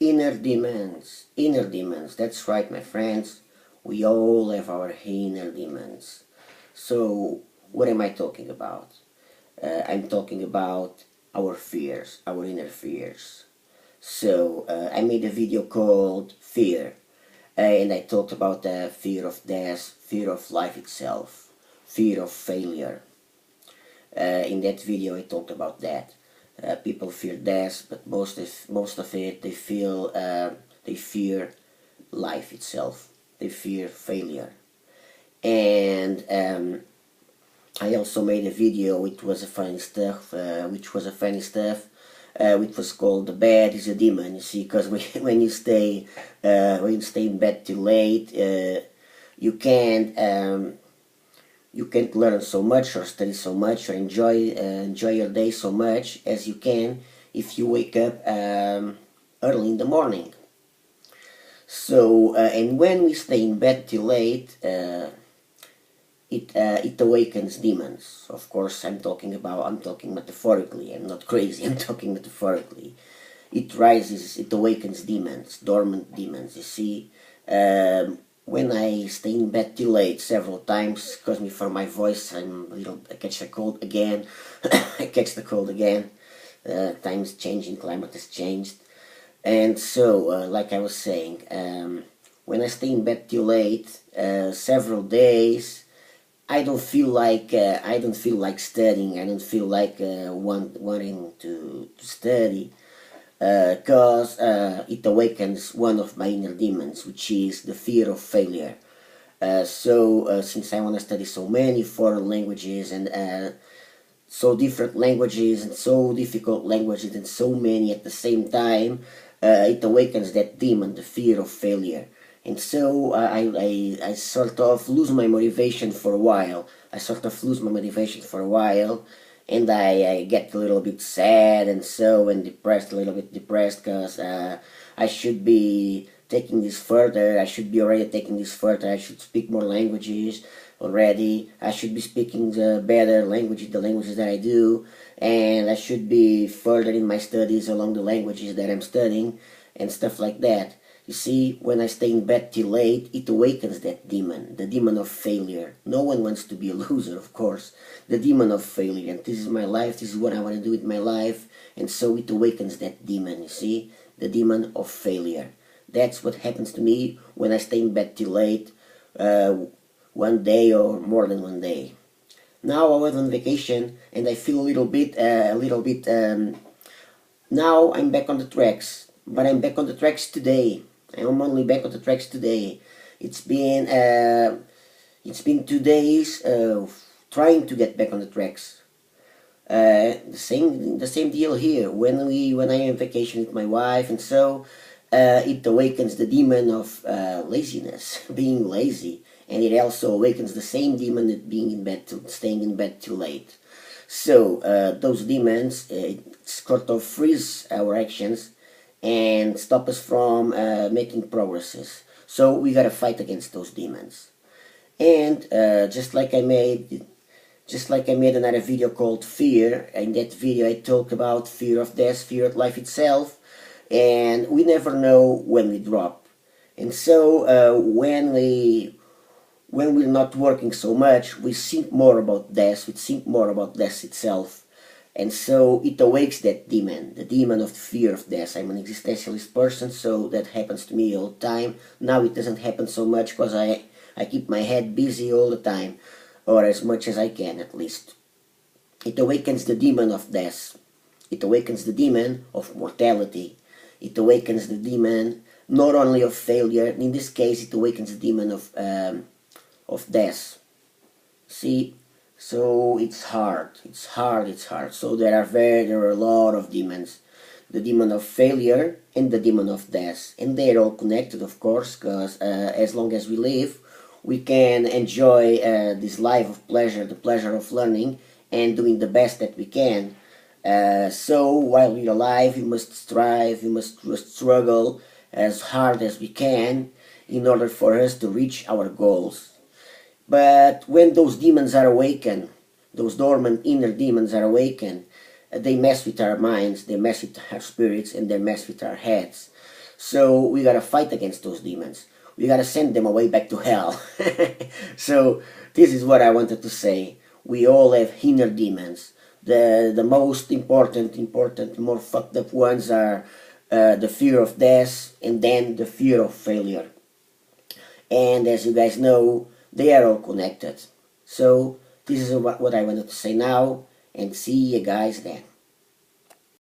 Inner demons, that's right, my friends. We all have our inner demons. So, what am I talking about? I'm talking about our fears, our inner fears. So, I made a video called Fear, and I talked about the fear of death, fear of life itself, fear of failure. In that video, I talked about that. People fear death, but most of it they fear life itself. They fear failure. And I also made a video which was a funny stuff, which was called "The Bed is a Demon." You see, because when you stay in bed too late, you can't learn so much or study so much or enjoy your day so much as you can if you wake up early in the morning. So and when we stay in bed too late, it awakens demons. Of course, I'm talking metaphorically. I'm not crazy. I'm talking metaphorically. It awakens demons, dormant demons. You see. When I stay in bed too late several times, excuse me for my voice, I catch the cold again. I catch the cold again. Time's changing, climate has changed. And so, like I was saying, when I stay in bed too late, several days, I don't feel like studying. I don't feel like wanting to study. Because it awakens one of my inner demons, which is the fear of failure. Since I want to study so many foreign languages and so different languages and so difficult languages and so many at the same time, it awakens that demon, the fear of failure. And so I sort of lose my motivation for a while. And I get a little bit sad and depressed, a little bit depressed, because I should be taking this further. I should be already taking this further. I should speak more languages already. I should be speaking the languages that I do, and I should be further in my studies along the languages that I'm studying and stuff like that. You see, when I stay in bed till late, it awakens that demon, the demon of failure. No one wants to be a loser, of course. The demon of failure. And this is my life, this is what I want to do with my life. And so it awakens that demon, you see? The demon of failure. That's what happens to me when I stay in bed till late, one day or more than one day. Now I was on vacation and I feel now I'm back on the tracks. But I'm back on the tracks today. I'm only back on the tracks today. It's been 2 days trying to get back on the tracks. The same deal here. When I am on vacation with my wife, and so it awakens the demon of laziness, being lazy, and it also awakens the same demon that staying in bed too late. So those demons sort of freeze our actions and stop us from making progresses. So we gotta fight against those demons. And just like I made another video called Fear. In that video I talked about fear of death, fear of life itself, and we never know when we drop. And so when we're not working so much, we think more about death, itself. And so it awakes that demon, the demon of the fear of death. I'm an existentialist person, so that happens to me all the time. Now it doesn't happen so much because I keep my head busy all the time, or as much as I can at least. It awakens the demon of death. It awakens the demon of mortality. It awakens the demon not only of failure. In this case, it awakens the demon of death. See. So it's hard. So there are a lot of demons. The demon of failure and the demon of death. And they're all connected, of course, because as long as we live, we can enjoy this life of pleasure, the pleasure of learning and doing the best that we can. So while we're alive, we must strive, we must struggle as hard as we can in order for us to reach our goals. But when those demons are awakened, those dormant inner demons are awakened, they mess with our minds, they mess with our spirits, and they mess with our heads. So we gotta fight against those demons. We gotta send them away back to hell. So this is what I wanted to say. We all have inner demons. The most important, more fucked up ones are the fear of death and then the fear of failure. And as you guys know, they are all connected. So this is what I wanted to say now, and see you guys then.